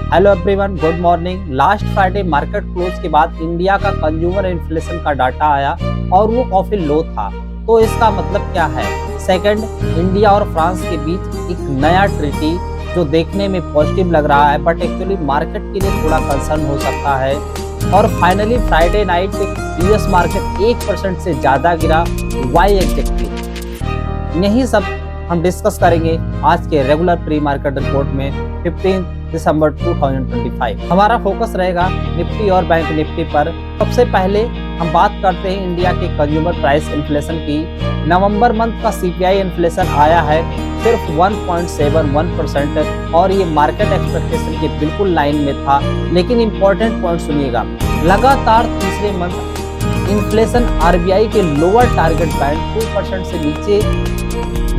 Hello everyone, good morning. Last Friday market close के बाद India का कंज्यूमर इन्फ्लेशन का डाटा आया और वो काफी लो था। तो इसका मतलब क्या है? सेकंड, इंडिया और फ्रांस के बीच एक नया ट्रीटी जो देखने में पॉजिटिव लग रहा है बट एक्चुअली मार्केट के लिए थोड़ा कंसर्न हो सकता है। और finally Friday night US market 1% से ज्यादा गिरा। Why exactly? यही सब हम डिस्कस करेंगे आज के रेगुलर प्री मार्केट रिपोर्ट में 15 दिसंबर 2025। हमारा फोकस रहेगा निफ्टी और बैंक निफ्टी पर। सबसे पहले हम बात करते हैं इंडिया के कंज्यूमर प्राइस इन्फ्लेशन की। नवंबर मंथ का सीपीआई इन्फ्लेशन आया है सिर्फ 1.71% और ये मार्केट एक्सपेक्टेशन के बिल्कुल लाइन में था। लेकिन इंपॉर्टेंट पॉइंट सुनिएगा, लगातार तीसरे मंथ इन्फ्लेशन आरबीआई के लोअर टारगेट बैंड 2% से नीचे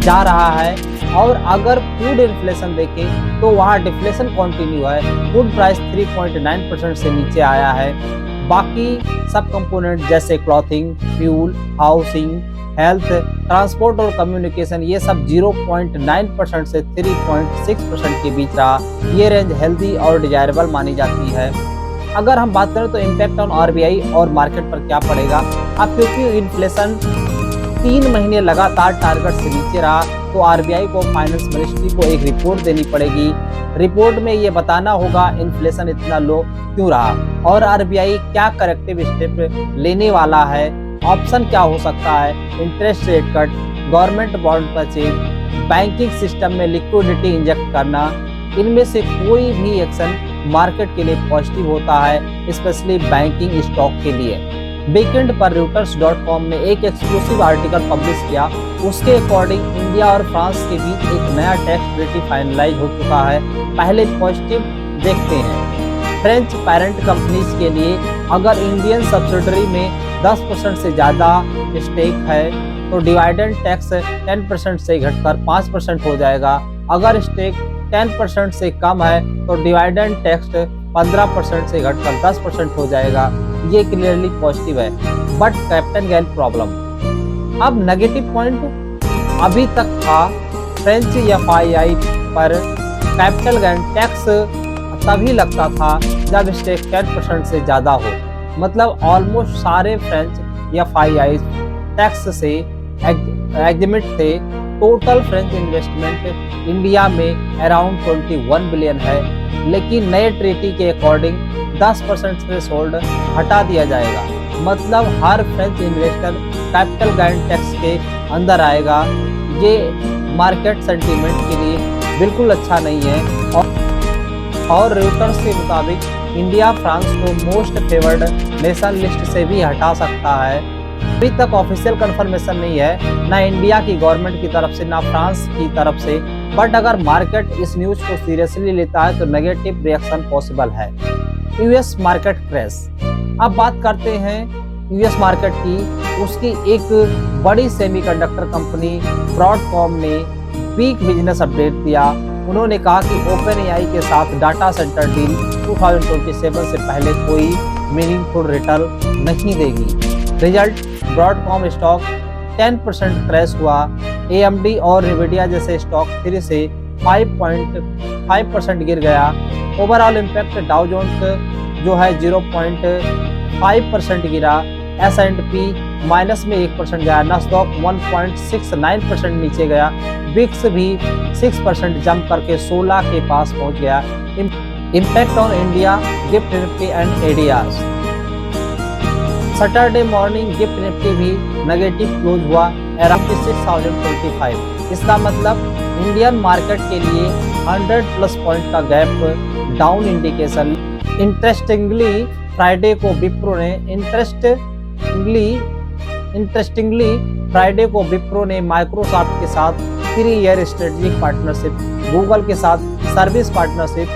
जा रहा है। और अगर फूड इन्फ्लेशन देखें तो वहाँ डिफ्लेशन कंटिन्यू है। फूड प्राइस 3.9% से नीचे आया है। बाकी सब कंपोनेंट जैसे clothing, fuel, housing, health, transport और कम्युनिकेशन ये सब 0.9% से 3.6% के बीच रहा। ये रेंज हेल्दी और डिजायरेबल मानी जाती है। अगर हम बात करें तो इम्पैक्ट ऑन आरबीआई और मार्केट पर क्या पड़ेगा। अब क्योंकि इन्फ्लेशन 3 महीने लगातार टारगेट से नीचे रहा तो आरबीआई को फाइनेंस मिनिस्ट्री को एक रिपोर्ट देनी पड़ेगी। रिपोर्ट में ये बताना होगा इन्फ्लेशन इतना लो क्यों रहा और आरबीआई क्या करेक्टिव स्टेप लेने वाला है। ऑप्शन क्या हो सकता है? Interest rate cut, government bond purchase, banking system में लिक्विडिटी इंजेक्ट करना। इनमें से कोई भी एक्शन मार्केट के लिए पॉजिटिव होता है, स्पेशली बैंकिंग स्टॉक के लिए। वीकेंड पर reuters.com ने एक एक्सक्लूसिव आर्टिकल पब्लिश किया। उसके अकॉर्डिंग इंडिया और फ्रांस के बीच एक नया टैक्स ट्रीटी फाइनलाइज हो चुका है। पहले पॉजिटिव देखते हैं। फ्रेंच पेरेंट कंपनीज के लिए अगर इंडियन सब्सिडरी में 10% से ज़्यादा स्टेक है तो डिविडेंड टैक्स 10% से घटकर 5% हो जाएगा। अगर स्टेक 10% से कम है तो डिविडेंड टैक्स 15% से घटकर 10% हो जाएगा। ये क्लियरली पॉजिटिव है। But captain gain problem. अब नेगेटिव पॉइंट अभी तक था फ्रेंच एफआईआई पर कैपिटल गेन टैक्स तभी लगता था जब स्टेक 10% से ज्यादा हो। मतलब ऑलमोस्ट सारे फ्रेंच एफआईआई टैक्स से एग्जिमिट थे। टोटल फ्रेंच इन्वेस्टमेंट इंडिया में अराउंड 21 बिलियन है। लेकिन नए ट्रीटी के अकॉर्डिंग 10% थ्रेशोल्ड हटा दिया जाएगा। मतलब her French investor capital gain tax के अंदर आएगा। ये मार्केट सेंटीमेंट के लिए बिल्कुल अच्छा नहीं है। और reuters के मुताबिक इंडिया फ्रांस को मोस्ट फेवर्ड नेशन लिस्ट से भी हटा सकता है। अभी तक ऑफिशियल कंफर्मेशन नहीं है, ना इंडिया की गवर्नमेंट की तरफ से ना फ्रांस की तरफ से। बट अगर मार्केट इस न्यूज को सीरियसली लेता है तो नेगेटिव रिएक्शन पॉसिबल है। US market crash. अब बात करते हैं यूएस मार्केट की। उसकी एक बड़ी सेमीकंडक्टर कंपनी ब्रॉडकॉम ने वीक बिजनेस अपडेट दिया। उन्होंने कहा कि ओपनएआई के साथ डाटा सेंटर डील 2027 से पहले कोई मीनिंगफुल रिटर्न नहीं देगी। रिजल्ट, ब्रॉडकॉम स्टॉक 10% क्रैश हुआ। एएमडी और NVIDIA जैसे स्टॉक 3 से 5.5% गिर गया। ओवरऑल इम्पैक्ट डाउ जोन्स जो है 0.5% गिरा। S&P माइनस में 1% गया। नास्डॉक 1.69% नीचे गया। विक्स भी 6% जंप करके 16 के पास पहुंच गया। Impact on India, gift Nifty and ADR. Saturday morning gift Nifty भी नेगेटिव क्लोज हुआ अराउंड 6025। इसका मतलब इंडियन मार्केट के लिए 100+ पॉइंट का gap down indication. Interestingly Friday को विप्रो ने माइक्रोसॉफ्ट के साथ 3 ईयर स्ट्रेटेजिक पार्टनरशिप, गूगल के साथ सर्विस पार्टनरशिप।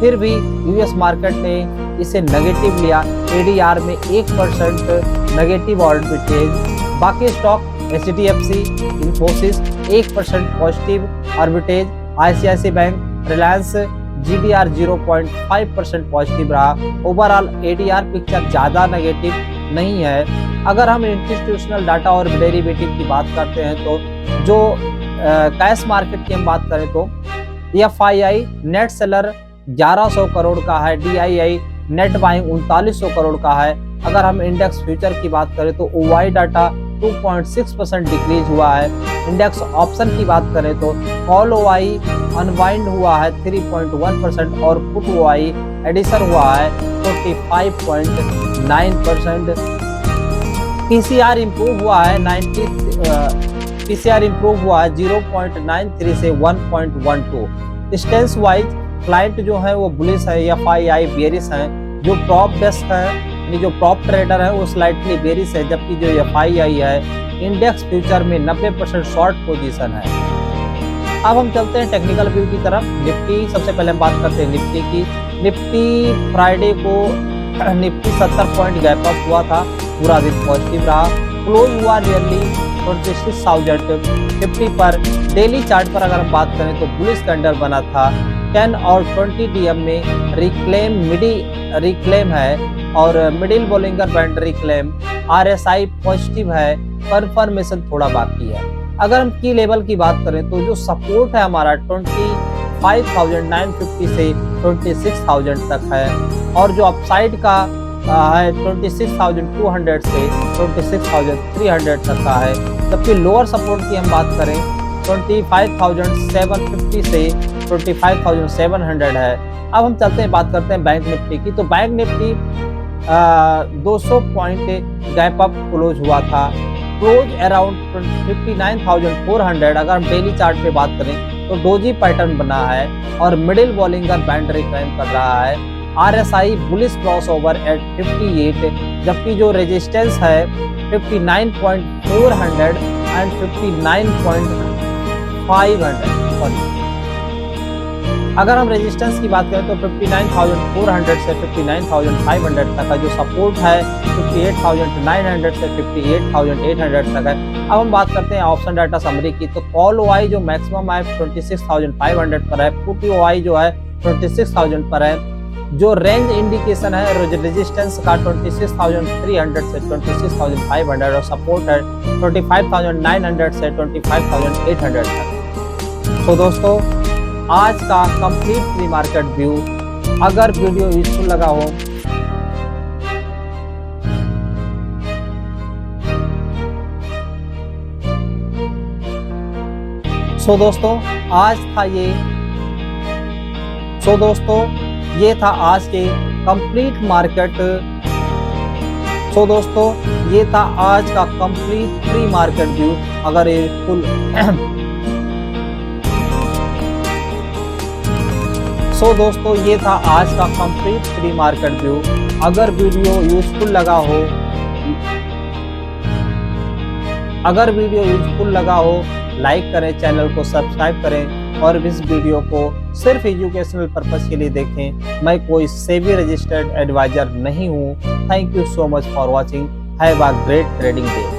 फिर भी यूएस मार्केट ने इसे नेगेटिव लिया। एडीआर में 1% नेगेटिव आर्बिट्रेज। बाकी stock HDFC, Infosys 1% positive arbitrage. ICICI bank, Reliance, GDR 0.5% positive रहा। ओवरऑल एडीआर पिक्चर ज़्यादा नेगेटिव नहीं है। अगर हम इंस्टीट्यूशनल डाटा और डेरिवेटिव की बात करते हैं तो जो कैश मार्केट की हम बात करें तो एफआईआई नेट सेलर 1100 करोड़ का है। DII नेट बाइंग 3900 करोड़ का है। अगर हम इंडेक्स फ्यूचर की बात करें तो OI डाटा 2.6% डिक्रीज हुआ है। इंडेक्स ऑप्शन की बात करें तो कॉल OI अनवाइंड हुआ है 3.1% और पुट OI एडिशन हुआ है 45.9%। PCR इम्प्रूव हुआ है 0.93 से 1.12। स्टेंस वाइज क्लाइंट जो है वो बुलिश है, FII बेरिश है। जो प्रॉप डेस्क है यानी जो प्रॉप ट्रेडर है वो स्लाइटली बेरिश है, जबकि जो FII है इंडेक्स फ्यूचर में 90% शॉर्ट पोजीशन है। अब हम चलते हैं टेक्निकल व्यू की तरफ। निफ्टी सबसे पहले हम बात करते हैं निफ्टी की। निफ्टी फ्राइडे को निफ्टी 70 पॉइंट गैप अप हुआ था, पूरा दिन पॉजिटिव रहा। क्लोज हुआ नियरली 26,050 पर। डेली चार्ट पर अगर हम बात करें तो बुलिश कैंडल बना था। 10 और 20 DM में रिक्लेम है और middle Bollinger band reclaim. RSI positive है, कंफर्मेशन थोड़ा बाकी है। अगर हम की लेवल की बात करें तो जो सपोर्ट है हमारा 25,950 से 26,000 तक है और जो अपसाइड का है 26,200 से 26,300 तक का है। जबकि लोअर सपोर्ट की हम बात करें 25,750 से 25,700 है। अब हम चलते हैं बात करते हैं बैंक निफ्टी की। तो bank Nifty 200 point gap up close हुआ था, क्लोज अराउंड 59,400। अगर हम डेली चार्ट पे बात करें तो डोजी पैटर्न बना है और मिडिल बॉलिंगर बैंड रिक्लाइम कर रहा है। RSI बुलिश क्रॉसओवर एट 58, जबकि जो रेजिस्टेंस है 59.400 एंड 59.500। अगर हम रेजिस्टेंस की बात करें तो 59,400 से 59,500 तक का। जो सपोर्ट है 58,900 से 58,800 तक है। अब हम बात करते हैं ऑप्शन डाटा समरी की। तो कॉल OI जो मैक्सिमम है 26,500 पर है, पुट OI जो है 26,000 पर है। जो रेंज इंडिकेशन है रेजिस्टेंस का 26,300 से 26,500 और सपोर्ट है 25,900 से 25,800 तक। तो दोस्तों आज का कंप्लीट प्री मार्केट व्यू, अगर वीडियो यूजफुल लगा हो दोस्तों ये था आज के कंप्लीट मार्केट। दोस्तों ये था आज का कंप्लीट प्री मार्केट व्यू। अगर ये फुल दोस्तों ये था आज का कंप्लीट प्री मार्केट व्यू। अगर वीडियो यूजफुल लगा हो लाइक करें, चैनल को सब्सक्राइब करें और इस वीडियो को सिर्फ एजुकेशनल पर्पस के लिए देखें। मैं कोई सेबी रजिस्टर्ड एडवाइजर नहीं हूँ। Thank you so much for watching. Have a great trading day.